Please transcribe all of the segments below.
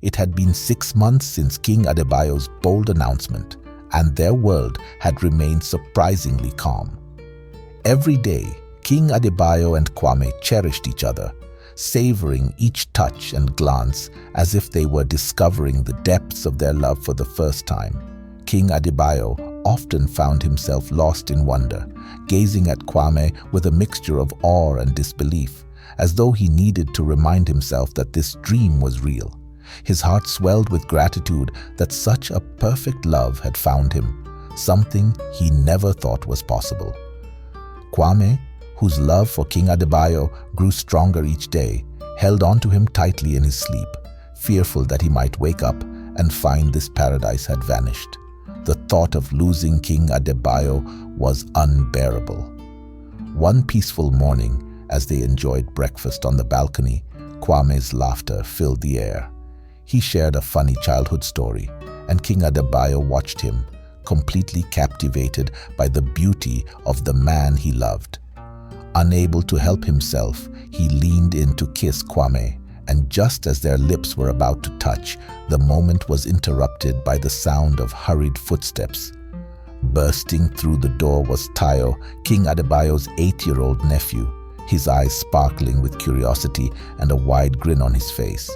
It had been 6 months since King Adebayo's bold announcement, and their world had remained surprisingly calm. Every day, King Adebayo and Kwame cherished each other, savoring each touch and glance as if they were discovering the depths of their love for the first time. King Adebayo often found himself lost in wonder, gazing at Kwame with a mixture of awe and disbelief, as though he needed to remind himself that this dream was real. His heart swelled with gratitude that such a perfect love had found him, something he never thought was possible. Kwame, whose love for King Adebayo grew stronger each day, held on to him tightly in his sleep, fearful that he might wake up and find this paradise had vanished. The thought of losing King Adebayo was unbearable. One peaceful morning, as they enjoyed breakfast on the balcony, Kwame's laughter filled the air. He shared a funny childhood story, and King Adebayo watched him, completely captivated by the beauty of the man he loved. Unable to help himself, he leaned in to kiss Kwame, and just as their lips were about to touch, the moment was interrupted by the sound of hurried footsteps. Bursting through the door was Tayo, King Adebayo's 8-year-old nephew, his eyes sparkling with curiosity and a wide grin on his face.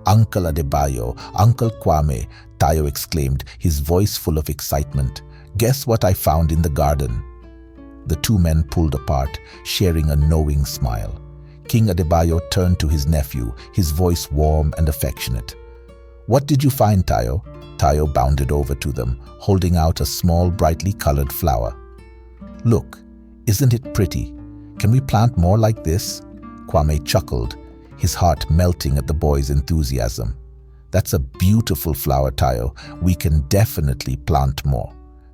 "Uncle Adebayo, Uncle Kwame," Tayo exclaimed, his voice full of excitement. "Guess what I found in the garden?" The two men pulled apart, sharing a knowing smile. King Adebayo turned to his nephew, his voice warm and affectionate. "What did you find, Tayo?" Tayo bounded over to them, holding out a small, brightly colored flower. "Look, isn't it pretty? Can we plant more like this?" Kwame chuckled, his heart melting at the boy's enthusiasm. "That's a beautiful flower, Tayo. We can definitely plant more."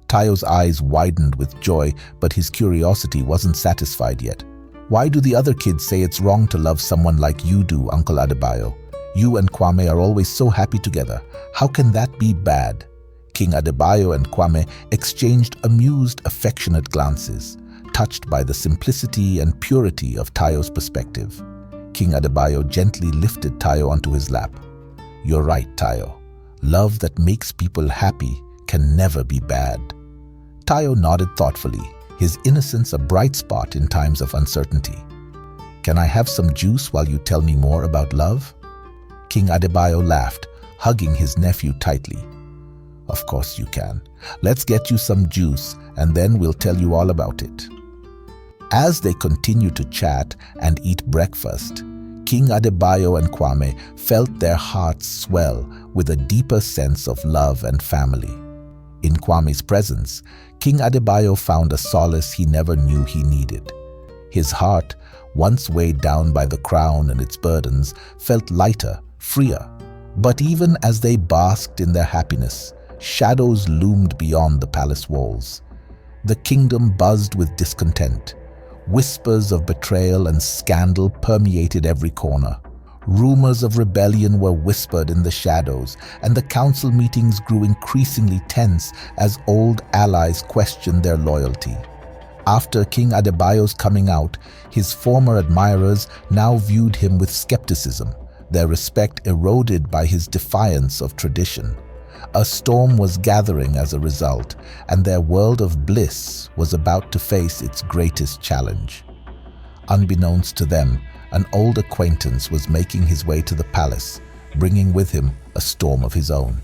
Tayo's eyes widened with joy, but his curiosity wasn't satisfied yet. "Why do the other kids say it's wrong to love someone like you do, Uncle Adebayo? You and Kwame are always so happy together. How can that be bad?" King Adebayo and Kwame exchanged amused, affectionate glances, touched by the simplicity and purity of Tayo's perspective. King Adebayo gently lifted Tayo onto his lap. "You're right, Tayo. Love that makes people happy can never be bad." Tayo nodded thoughtfully, his innocence a bright spot in times of uncertainty. "Can I have some juice while you tell me more about love?" King Adebayo laughed, hugging his nephew tightly. "Of course you can. Let's get you some juice, and then we'll tell you all about it." As they continued to chat and eat breakfast, King Adebayo and Kwame felt their hearts swell with a deeper sense of love and family. In Kwame's presence, King Adebayo found a solace he never knew he needed. His heart, once weighed down by the crown and its burdens, felt lighter, freer. But even as they basked in their happiness, shadows loomed beyond the palace walls. The kingdom buzzed with discontent. Whispers of betrayal and scandal permeated every corner. Rumors of rebellion were whispered in the shadows, and the council meetings grew increasingly tense as old allies questioned their loyalty. After King Adebayo's coming out, his former admirers now viewed him with skepticism, their respect eroded by his defiance of tradition. A storm was gathering as a result, and their world of bliss was about to face its greatest challenge. Unbeknownst to them, an old acquaintance was making his way to the palace, bringing with him a storm of his own.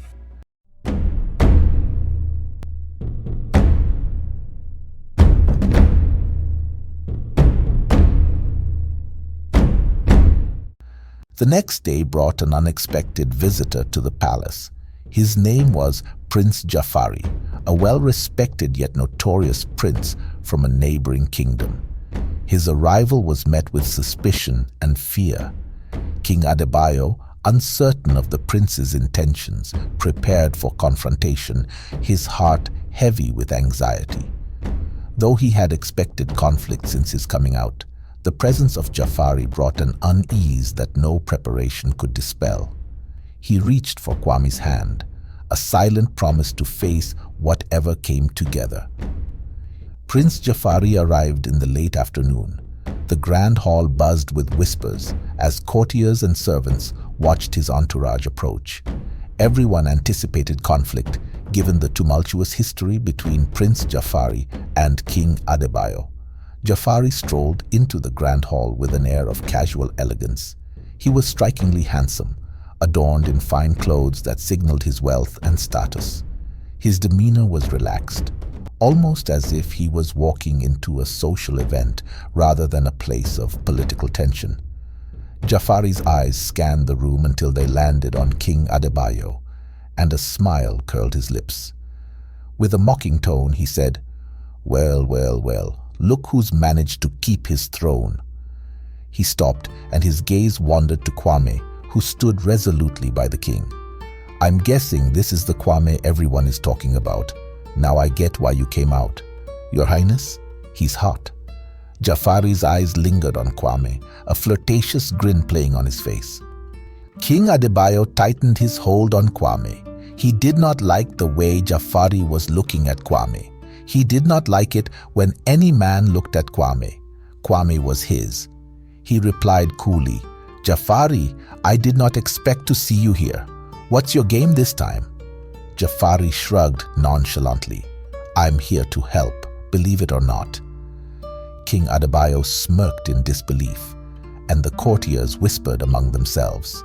The next day brought an unexpected visitor to the palace. His name was Prince Jafari, a well-respected yet notorious prince from a neighboring kingdom. His arrival was met with suspicion and fear. King Adebayo, uncertain of the prince's intentions, prepared for confrontation, his heart heavy with anxiety. Though he had expected conflict since his coming out, the presence of Jafari brought an unease that no preparation could dispel. He reached for Kwame's hand, a silent promise to face whatever came together. Prince Jafari arrived in the late afternoon. The grand hall buzzed with whispers as courtiers and servants, watched his entourage approach. Everyone anticipated conflict, given the tumultuous history between Prince Jafari and King Adebayo. Jafari strolled into the grand hall with an air of casual elegance. He was strikingly handsome, adorned in fine clothes that signaled his wealth and status. His demeanor was relaxed, almost as if he was walking into a social event rather than a place of political tension. Jafari's eyes scanned the room until they landed on King Adebayo, and a smile curled his lips. With a mocking tone, he said, "Well, well, well, look who's managed to keep his throne." He stopped, and his gaze wandered to Kwame, who stood resolutely by the king. "I'm guessing this is the Kwame everyone is talking about. Now I get why you came out. Your Highness, he's hot." Jafari's eyes lingered on Kwame, a flirtatious grin playing on his face. King Adebayo tightened his hold on Kwame. He did not like the way Jafari was looking at Kwame. He did not like it when any man looked at Kwame. Kwame was his. He replied coolly, "Jafari, I did not expect to see you here. What's your game this time?" Jafari shrugged nonchalantly. "I'm here to help, believe it or not." King Adebayo smirked in disbelief, and the courtiers whispered among themselves.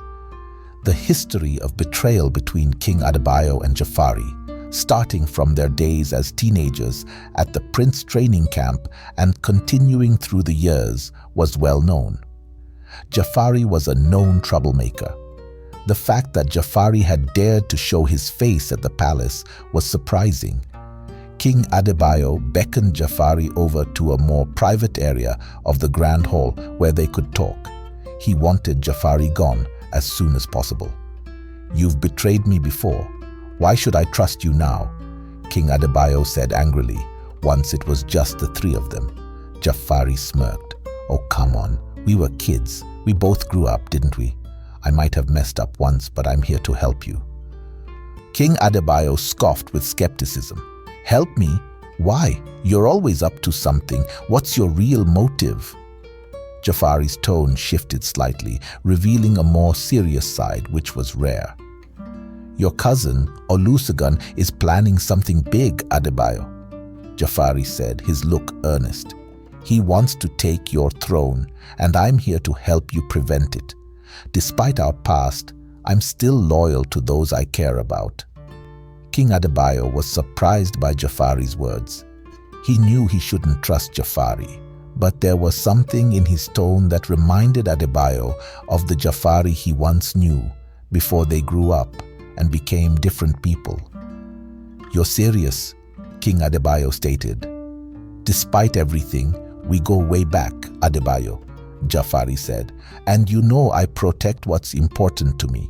The history of betrayal between King Adebayo and Jafari, starting from their days as teenagers at the Prince training camp and continuing through the years, was well known. Jafari was a known troublemaker. The fact that Jafari had dared to show his face at the palace was surprising. King Adebayo beckoned Jafari over to a more private area of the grand hall where they could talk. He wanted Jafari gone as soon as possible. "You've betrayed me before. Why should I trust you now?" King Adebayo said angrily, once it was just the three of them. Jafari smirked. "Oh, come on. We were kids. We both grew up, didn't we? I might have messed up once, but I'm here to help you." King Adebayo scoffed with skepticism. "Help me? Why? You're always up to something. What's your real motive?" Jafari's tone shifted slightly, revealing a more serious side, which was rare. "Your cousin, Olusan, is planning something big, Adebayo," Jafari said, his look earnest. "He wants to take your throne, and I'm here to help you prevent it. Despite our past, I'm still loyal to those I care about." King Adebayo was surprised by Jafari's words. He knew he shouldn't trust Jafari, but there was something in his tone that reminded Adebayo of the Jafari he once knew before they grew up and became different people. "You're serious," King Adebayo stated. "Despite everything, we go way back, Adebayo," Jafari said, "and you know I protect what's important to me."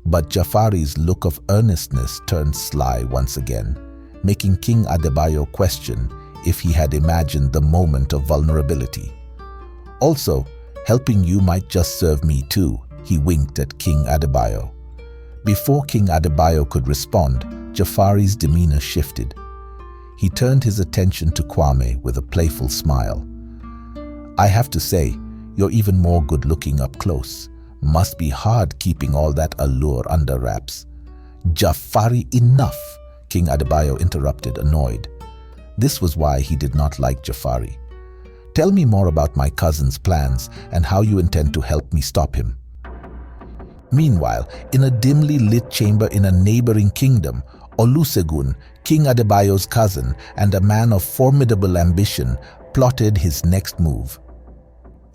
But Jafari's look of earnestness turned sly once again, making King Adebayo question if he had imagined the moment of vulnerability. "Also, helping you might just serve me too," he winked at King Adebayo. Before King Adebayo could respond, Jafari's demeanor shifted. He turned his attention to Kwame with a playful smile. "I have to say, you're even more good-looking up close. Must be hard keeping all that allure under wraps." "Jafari, enough!" King Adebayo interrupted, annoyed. This was why he did not like Jafari. "Tell me more about my cousin's plans and how you intend to help me stop him." Meanwhile, in a dimly lit chamber in a neighboring kingdom, Olusegun, King Adebayo's cousin and a man of formidable ambition, plotted his next move.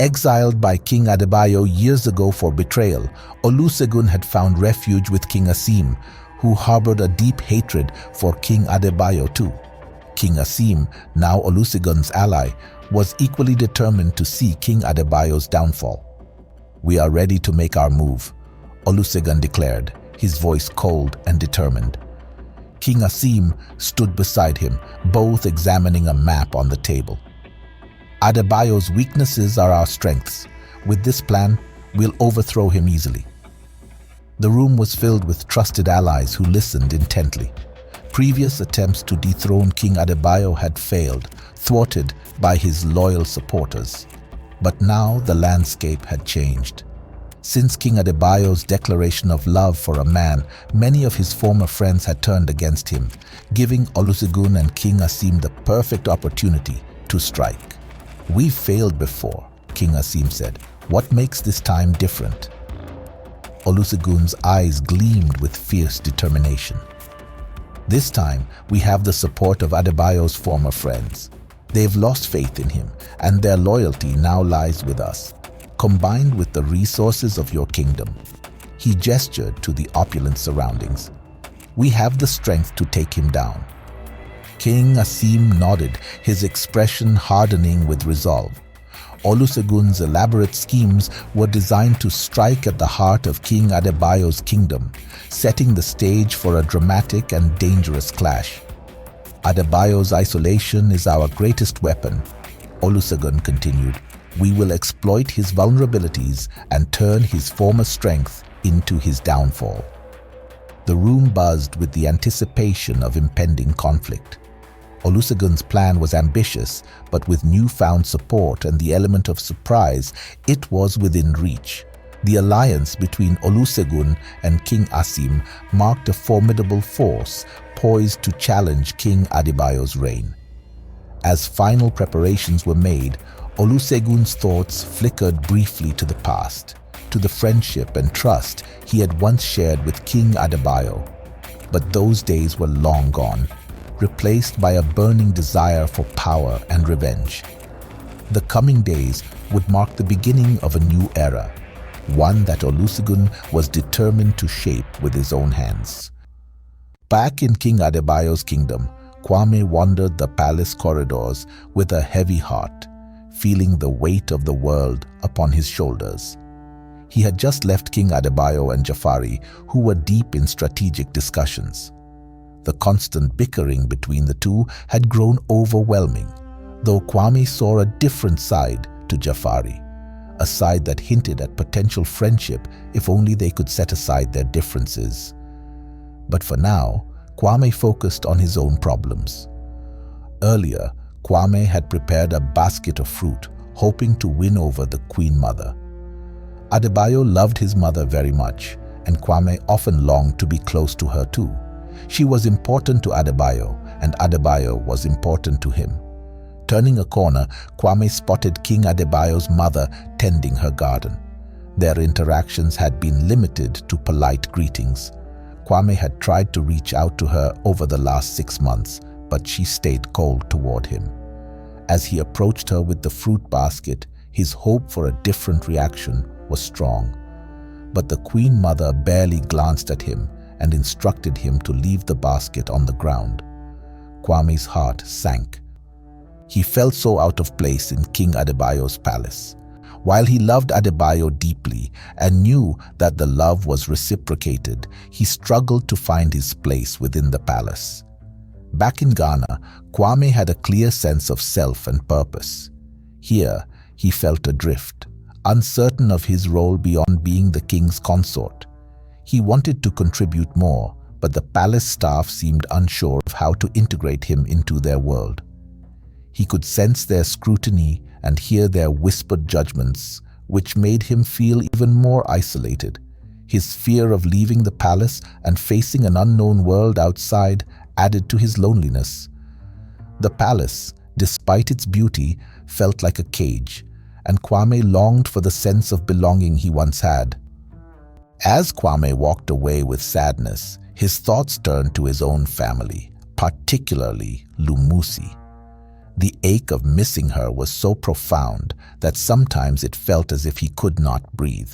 Exiled by King Adebayo years ago for betrayal, Olusegun had found refuge with King Asim, who harbored a deep hatred for King Adebayo too. King Asim, now Olusegun's ally, was equally determined to see King Adebayo's downfall. "We are ready to make our move," Olusegun declared, his voice cold and determined. King Asim stood beside him, both examining a map on the table. "Adebayo's weaknesses are our strengths. With this plan, we'll overthrow him easily." The room was filled with trusted allies who listened intently. Previous attempts to dethrone King Adebayo had failed, thwarted by his loyal supporters. But now the landscape had changed. Since King Adebayo's declaration of love for a man, many of his former friends had turned against him, giving Olusegun and King Asim the perfect opportunity to strike. "We've failed before," King Asim said. "What makes this time different?" Olusegun's eyes gleamed with fierce determination. "This time, we have the support of Adebayo's former friends. They've lost faith in him, and their loyalty now lies with us, combined with the resources of your kingdom." He gestured to the opulent surroundings. "We have the strength to take him down." King Asim nodded, his expression hardening with resolve. Olusegun's elaborate schemes were designed to strike at the heart of King Adebayo's kingdom, setting the stage for a dramatic and dangerous clash. "Adebayo's isolation is our greatest weapon," Olusegun continued. "We will exploit his vulnerabilities and turn his former strength into his downfall." The room buzzed with the anticipation of impending conflict. Olusegun's plan was ambitious, but with newfound support and the element of surprise, it was within reach. The alliance between Olusegun and King Asim marked a formidable force poised to challenge King Adebayo's reign. As final preparations were made, Olusegun's thoughts flickered briefly to the past, to the friendship and trust he had once shared with King Adebayo. But those days were long gone, replaced by a burning desire for power and revenge. The coming days would mark the beginning of a new era, one that Olusegun was determined to shape with his own hands. Back in King Adebayo's kingdom, Kwame wandered the palace corridors with a heavy heart, feeling the weight of the world upon his shoulders. He had just left King Adebayo and Jafari, who were deep in strategic discussions. The constant bickering between the two had grown overwhelming, though Kwame saw a different side to Jafari, a side that hinted at potential friendship if only they could set aside their differences. But for now, Kwame focused on his own problems. Earlier, Kwame had prepared a basket of fruit, hoping to win over the Queen Mother. Adebayo loved his mother very much, and Kwame often longed to be close to her too. She was important to Adebayo, and Adebayo was important to him. Turning a corner, Kwame spotted King Adebayo's mother tending her garden. Their interactions had been limited to polite greetings. Kwame had tried to reach out to her over the last 6 months, but she stayed cold toward him. As he approached her with the fruit basket, his hope for a different reaction was strong. But the Queen Mother barely glanced at him and instructed him to leave the basket on the ground. Kwame's heart sank. He felt so out of place in King Adebayo's palace. While he loved Adebayo deeply and knew that the love was reciprocated, he struggled to find his place within the palace. Back in Ghana, Kwame had a clear sense of self and purpose. Here, he felt adrift, uncertain of his role beyond being the king's consort. He wanted to contribute more, but the palace staff seemed unsure of how to integrate him into their world. He could sense their scrutiny and hear their whispered judgments, which made him feel even more isolated. His fear of leaving the palace and facing an unknown world outside added to his loneliness. The palace, despite its beauty, felt like a cage, and Kwame longed for the sense of belonging he once had. As Kwame walked away with sadness, his thoughts turned to his own family, particularly Lumusi. The ache of missing her was so profound that sometimes it felt as if he could not breathe.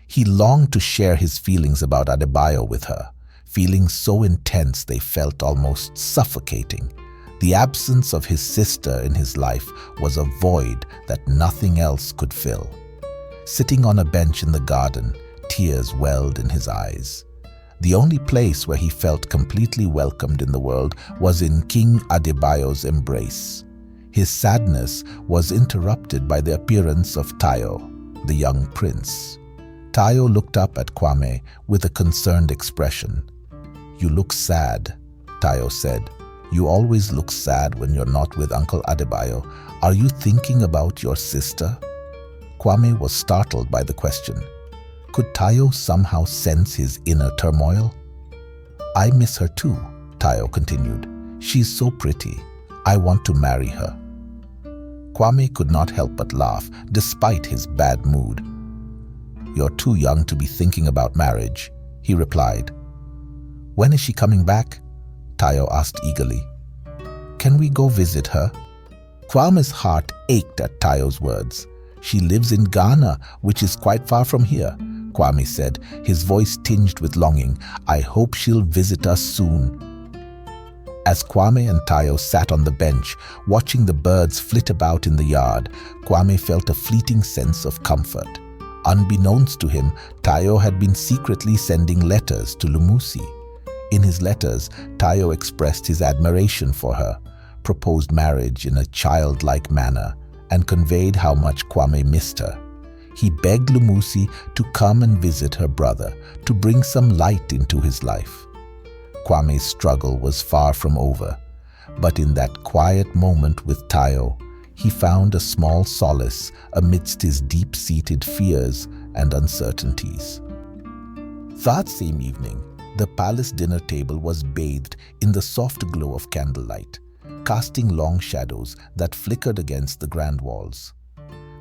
He longed to share his feelings about Adebayo with her, feelings so intense they felt almost suffocating. The absence of his sister in his life was a void that nothing else could fill. Sitting on a bench in the garden, tears welled in his eyes. The only place where he felt completely welcomed in the world was in King Adebayo's embrace. His sadness was interrupted by the appearance of Tayo, the young prince. Tayo looked up at Kwame with a concerned expression. "You look sad," Tayo said. "You always look sad when you're not with Uncle Adebayo. Are you thinking about your sister?" Kwame was startled by the question. Could Tayo somehow sense his inner turmoil? "I miss her too," Tayo continued. "She's so pretty. I want to marry her." Kwame could not help but laugh, despite his bad mood. "You're too young to be thinking about marriage," he replied. "When is she coming back?" Tayo asked eagerly. "Can we go visit her?" Kwame's heart ached at Tayo's words. "She lives in Ghana, which is quite far from here," Kwame said, his voice tinged with longing. "I hope she'll visit us soon." As Kwame and Tayo sat on the bench, watching the birds flit about in the yard, Kwame felt a fleeting sense of comfort. Unbeknownst to him, Tayo had been secretly sending letters to Lumusi. In his letters, Tayo expressed his admiration for her, proposed marriage in a childlike manner, and conveyed how much Kwame missed her. He begged Lumusi to come and visit her brother, to bring some light into his life. Kwame's struggle was far from over, but in that quiet moment with Tayo, he found a small solace amidst his deep-seated fears and uncertainties. That same evening, the palace dinner table was bathed in the soft glow of candlelight, casting long shadows that flickered against the grand walls.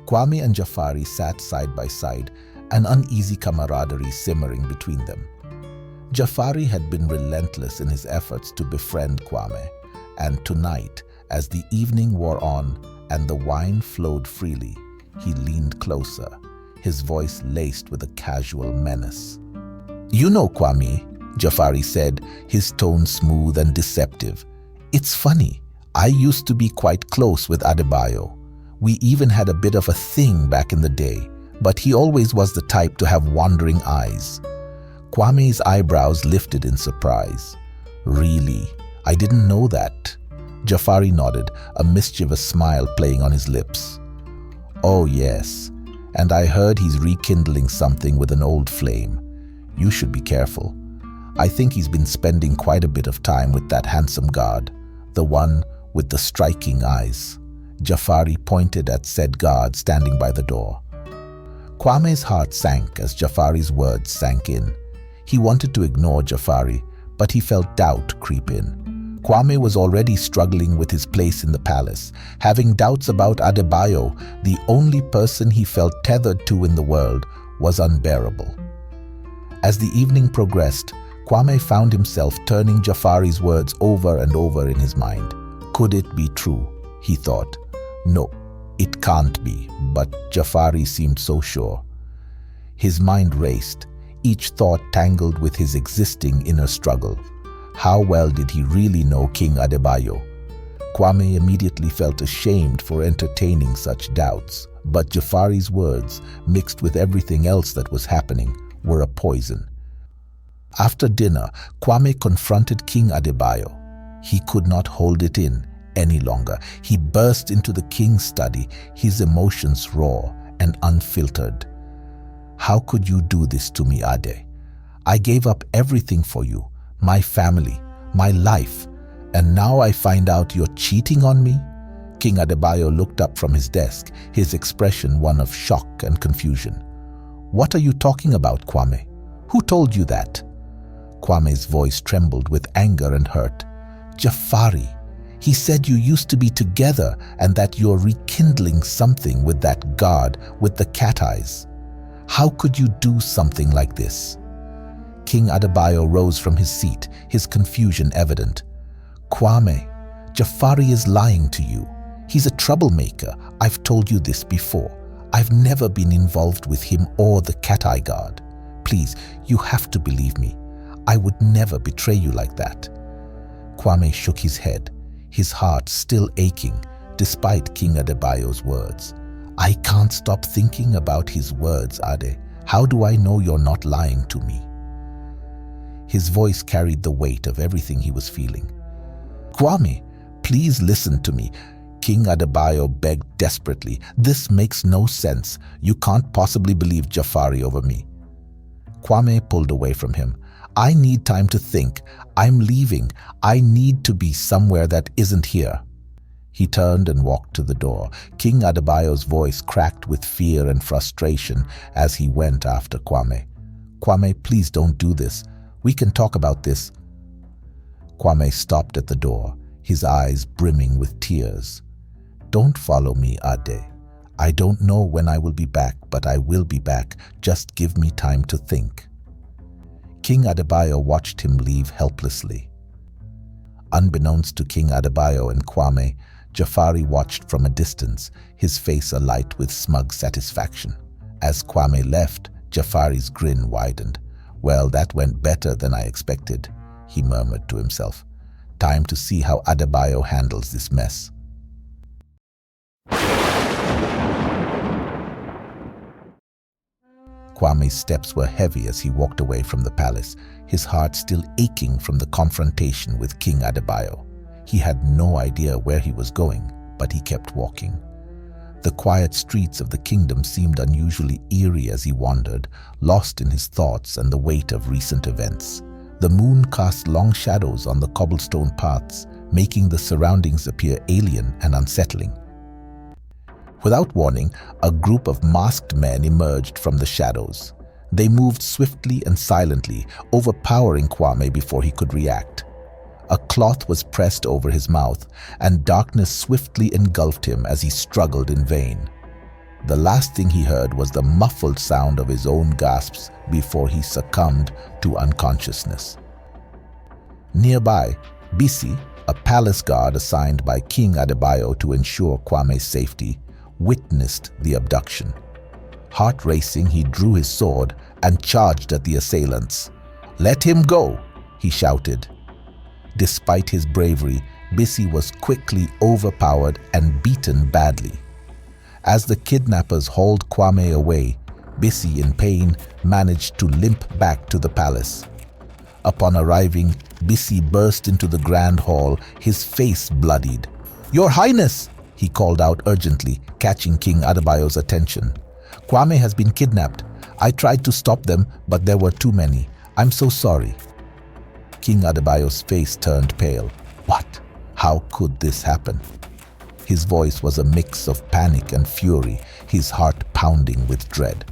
Kwame and Jafari sat side by side, an uneasy camaraderie simmering between them. Jafari had been relentless in his efforts to befriend Kwame, and tonight, as the evening wore on and the wine flowed freely, he leaned closer, his voice laced with a casual menace. "You know, Kwame," Jafari said, his tone smooth and deceptive. "It's funny, I used to be quite close with Adebayo. We even had a bit of a thing back in the day, but he always was the type to have wandering eyes." Kwame's eyebrows lifted in surprise. "Really? I didn't know that." Jafari nodded, a mischievous smile playing on his lips. "Oh yes, and I heard he's rekindling something with an old flame. You should be careful. I think he's been spending quite a bit of time with that handsome guard, the one with the striking eyes." Jafari pointed at said guard standing by the door. Kwame's heart sank as Jafari's words sank in. He wanted to ignore Jafari, but he felt doubt creep in. Kwame was already struggling with his place in the palace, having doubts about Adebayo, the only person he felt tethered to in the world, was unbearable. As the evening progressed, Kwame found himself turning Jafari's words over and over in his mind. Could it be true? He thought. No, it can't be, but Jafari seemed so sure. His mind raced, each thought tangled with his existing inner struggle. How well did he really know King Adebayo? Kwame immediately felt ashamed for entertaining such doubts, but Jafari's words, mixed with everything else that was happening, were a poison. After dinner, Kwame confronted King Adebayo. He could not hold it in any longer. He burst into the king's study, his emotions raw and unfiltered. "How could you do this to me, Ade? I gave up everything for you, my family, my life, and now I find out you're cheating on me?" King Adebayo looked up from his desk, his expression one of shock and confusion. "What are you talking about, Kwame? Who told you that?" Kwame's voice trembled with anger and hurt. "Jafari. He said you used to be together and that you're rekindling something with that guard with the cat eyes. How could you do something like this?" King Adebayo rose from his seat, his confusion evident. "Kwame, Jafari is lying to you. He's a troublemaker. I've told you this before. I've never been involved with him or the cat-eye guard. Please, you have to believe me. I would never betray you like that." Kwame shook his head, his heart still aching despite King Adebayo's words. "I can't stop thinking about his words, Ade. How do I know you're not lying to me?" His voice carried the weight of everything he was feeling. "Kwame, please listen to me," King Adebayo begged desperately. "This makes no sense. You can't possibly believe Jafari over me." Kwame pulled away from him. "I need time to think. I'm leaving. I need to be somewhere that isn't here." He turned and walked to the door. King Adebayo's voice cracked with fear and frustration as he went after Kwame. "Kwame, please don't do this. We can talk about this." Kwame stopped at the door, his eyes brimming with tears. "Don't follow me, Ade. I don't know when I will be back, but I will be back. Just give me time to think." King Adebayo watched him leave helplessly. Unbeknownst to King Adebayo and Kwame, Jafari watched from a distance, his face alight with smug satisfaction. As Kwame left, Jafari's grin widened. "Well, that went better than I expected," he murmured to himself. "Time to see how Adebayo handles this mess." Kwame's steps were heavy as he walked away from the palace, his heart still aching from the confrontation with King Adebayo. He had no idea where he was going, but he kept walking. The quiet streets of the kingdom seemed unusually eerie as he wandered, lost in his thoughts and the weight of recent events. The moon cast long shadows on the cobblestone paths, making the surroundings appear alien and unsettling. Without warning, a group of masked men emerged from the shadows. They moved swiftly and silently, overpowering Kwame before he could react. A cloth was pressed over his mouth, and darkness swiftly engulfed him as he struggled in vain. The last thing he heard was the muffled sound of his own gasps before he succumbed to unconsciousness. Nearby, Bisi, a palace guard assigned by King Adebayo to ensure Kwame's safety, witnessed the abduction. Heart racing, he drew his sword and charged at the assailants. "Let him go!" he shouted. Despite his bravery, Bisi was quickly overpowered and beaten badly. As the kidnappers hauled Kwame away, Bisi, in pain, managed to limp back to the palace. Upon arriving, Bisi burst into the grand hall, his face bloodied. "Your Highness!" he called out urgently, catching King Adebayo's attention. "Kwame has been kidnapped. I tried to stop them, but there were too many. I'm so sorry." King Adebayo's face turned pale. What? How could this happen? His voice was a mix of panic and fury, his heart pounding with dread.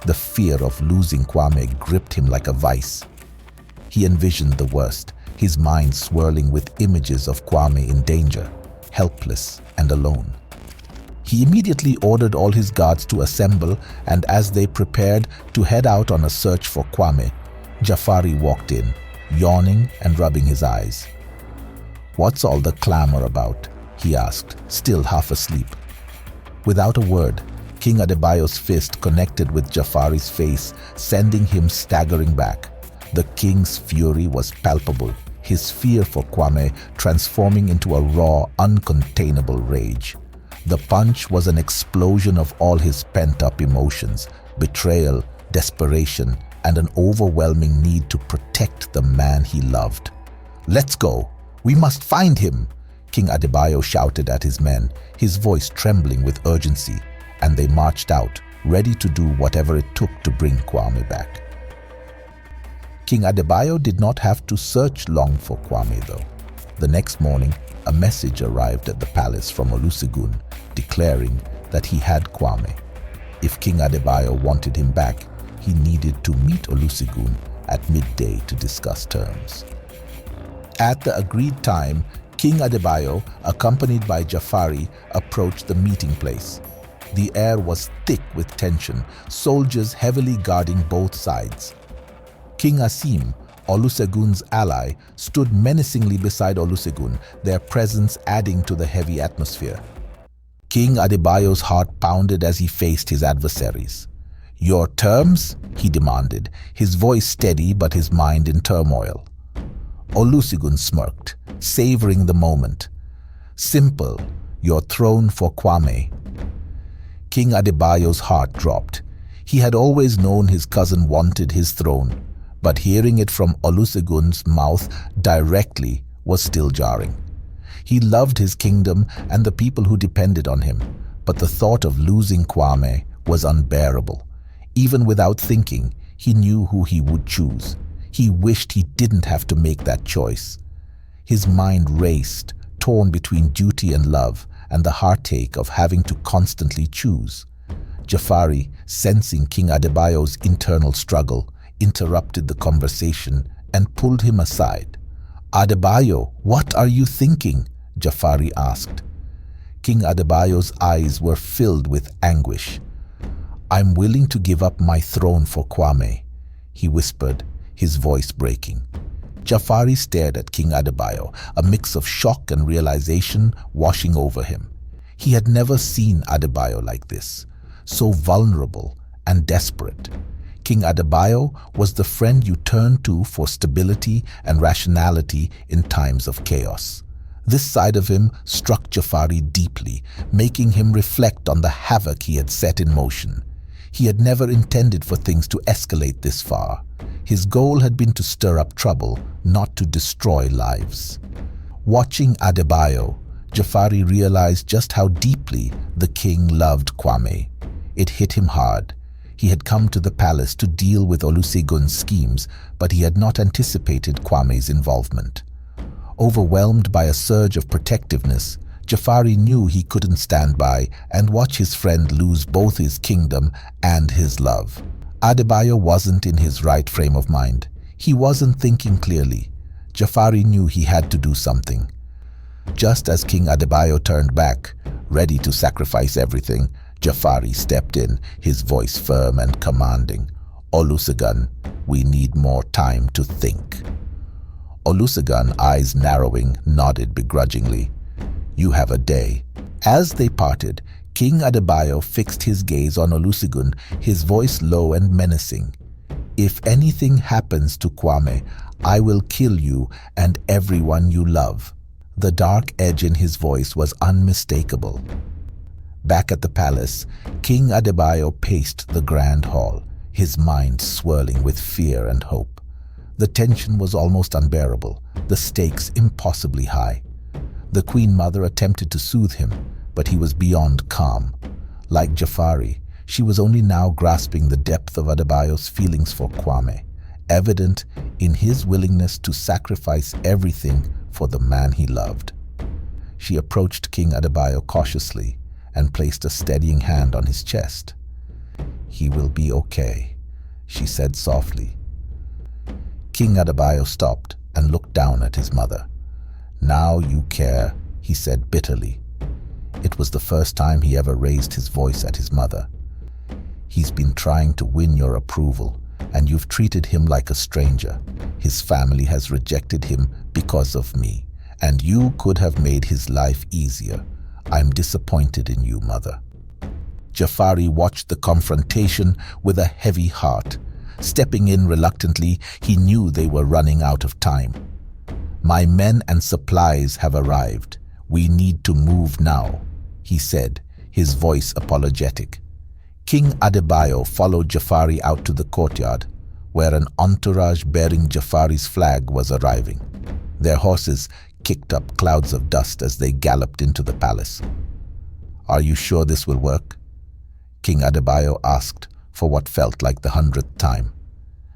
The fear of losing Kwame gripped him like a vice. He envisioned the worst, his mind swirling with images of Kwame in danger, helpless and alone. He immediately ordered all his guards to assemble, and as they prepared to head out on a search for Kwame, Jafari walked in, yawning and rubbing his eyes. "What's all the clamor about?" he asked, still half asleep. Without a word, King Adebayo's fist connected with Jafari's face, sending him staggering back. The king's fury was palpable, his fear for Kwame transforming into a raw, uncontainable rage. The punch was an explosion of all his pent-up emotions, betrayal, desperation, and an overwhelming need to protect the man he loved. "Let's go! We must find him!" King Adebayo shouted at his men, his voice trembling with urgency, and they marched out, ready to do whatever it took to bring Kwame back. King Adebayo did not have to search long for Kwame, though. The next morning, a message arrived at the palace from Olusegun, declaring that he had Kwame. If King Adebayo wanted him back, he needed to meet Olusegun at midday to discuss terms. At the agreed time, King Adebayo, accompanied by Jafari, approached the meeting place. The air was thick with tension, soldiers heavily guarding both sides. King Asim, Olusegun's ally, stood menacingly beside Olusegun, their presence adding to the heavy atmosphere. King Adebayo's heart pounded as he faced his adversaries. "Your terms?" he demanded, his voice steady but his mind in turmoil. Olusegun smirked, savoring the moment. "Simple, your throne for Kwame." King Adebayo's heart dropped. He had always known his cousin wanted his throne, but hearing it from Olusegun's mouth directly was still jarring. He loved his kingdom and the people who depended on him, but the thought of losing Kwame was unbearable. Even without thinking, he knew who he would choose. He wished he didn't have to make that choice. His mind raced, torn between duty and love and the heartache of having to constantly choose. Jafari, sensing King Adebayo's internal struggle, interrupted the conversation and pulled him aside. "Adebayo, what are you thinking?" Jafari asked. King Adebayo's eyes were filled with anguish. "I'm willing to give up my throne for Kwame," he whispered, his voice breaking. Jafari stared at King Adebayo, a mix of shock and realization washing over him. He had never seen Adebayo like this, so vulnerable and desperate. King Adebayo was the friend you turned to for stability and rationality in times of chaos. This side of him struck Jafari deeply, making him reflect on the havoc he had set in motion. He had never intended for things to escalate this far. His goal had been to stir up trouble, not to destroy lives. Watching Adebayo, Jafari realized just how deeply the king loved Kwame. It hit him hard. He had come to the palace to deal with Olusegun's schemes, but he had not anticipated Kwame's involvement. Overwhelmed by a surge of protectiveness, Jafari knew he couldn't stand by and watch his friend lose both his kingdom and his love. Adebayo wasn't in his right frame of mind. He wasn't thinking clearly. Jafari knew he had to do something. Just as King Adebayo turned back, ready to sacrifice everything, Jafari stepped in, his voice firm and commanding. "Olusegun, we need more time to think." Olusegun, eyes narrowing, nodded begrudgingly. "You have a day." As they parted, King Adebayo fixed his gaze on Olusegun, his voice low and menacing. "If anything happens to Kwame, I will kill you and everyone you love." The dark edge in his voice was unmistakable. Back at the palace, King Adebayo paced the grand hall, his mind swirling with fear and hope. The tension was almost unbearable, the stakes impossibly high. The Queen Mother attempted to soothe him, but he was beyond calm. Like Jafari, she was only now grasping the depth of Adebayo's feelings for Kwame, evident in his willingness to sacrifice everything for the man he loved. She approached King Adebayo cautiously and placed a steadying hand on his chest. "He will be okay," she said softly. King Adebayo stopped and looked down at his mother. "Now you care," he said bitterly. It was the first time he ever raised his voice at his mother. "He's been trying to win your approval, and you've treated him like a stranger. His family has rejected him because of me, and you could have made his life easier. I'm disappointed in you, mother." Jafari watched the confrontation with a heavy heart. Stepping in reluctantly, he knew they were running out of time. "My men and supplies have arrived. We need to move now," he said, his voice apologetic. King Adebayo followed Jafari out to the courtyard, where an entourage bearing Jafari's flag was arriving. Their horses kicked up clouds of dust as they galloped into the palace. "Are you sure this will work?" King Adebayo asked for what felt like the 100th time.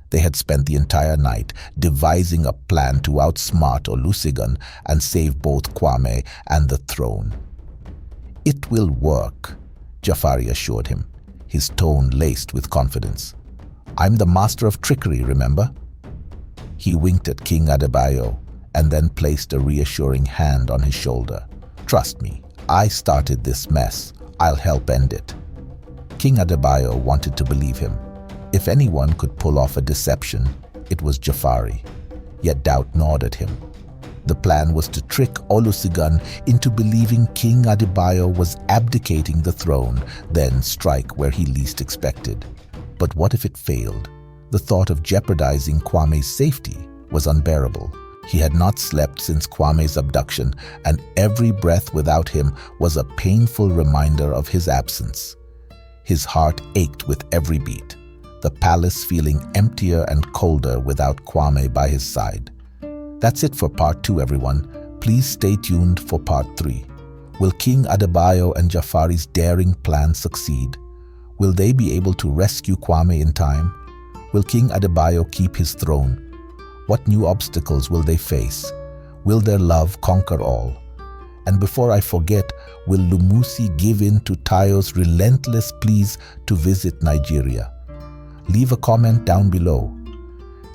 They had spent the entire night devising a plan to outsmart Olusegun and save both Kwame and the throne. "It will work," Jafari assured him, his tone laced with confidence. "I'm the master of trickery, remember?" He winked at King Adebayo and then placed a reassuring hand on his shoulder. "Trust me, I started this mess. I'll help end it." King Adebayo wanted to believe him. If anyone could pull off a deception, it was Jafari. Yet doubt gnawed at him. The plan was to trick Olusegun into believing King Adebayo was abdicating the throne, then strike where he least expected. But what if it failed? The thought of jeopardizing Kwame's safety was unbearable. He had not slept since Kwame's abduction, and every breath without him was a painful reminder of his absence. His heart ached with every beat, the palace feeling emptier and colder without Kwame by his side. That's it for part 2, everyone. Please stay tuned for part 3. Will King Adebayo and Jafari's daring plan succeed? Will they be able to rescue Kwame in time? Will King Adebayo keep his throne? What new obstacles will they face? Will their love conquer all? And before I forget, will Lumusi give in to Tayo's relentless pleas to visit Nigeria? Leave a comment down below.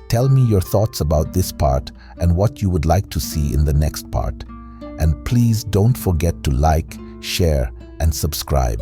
Tell me your thoughts about this part and what you would like to see in the next part. And please don't forget to like, share, and subscribe.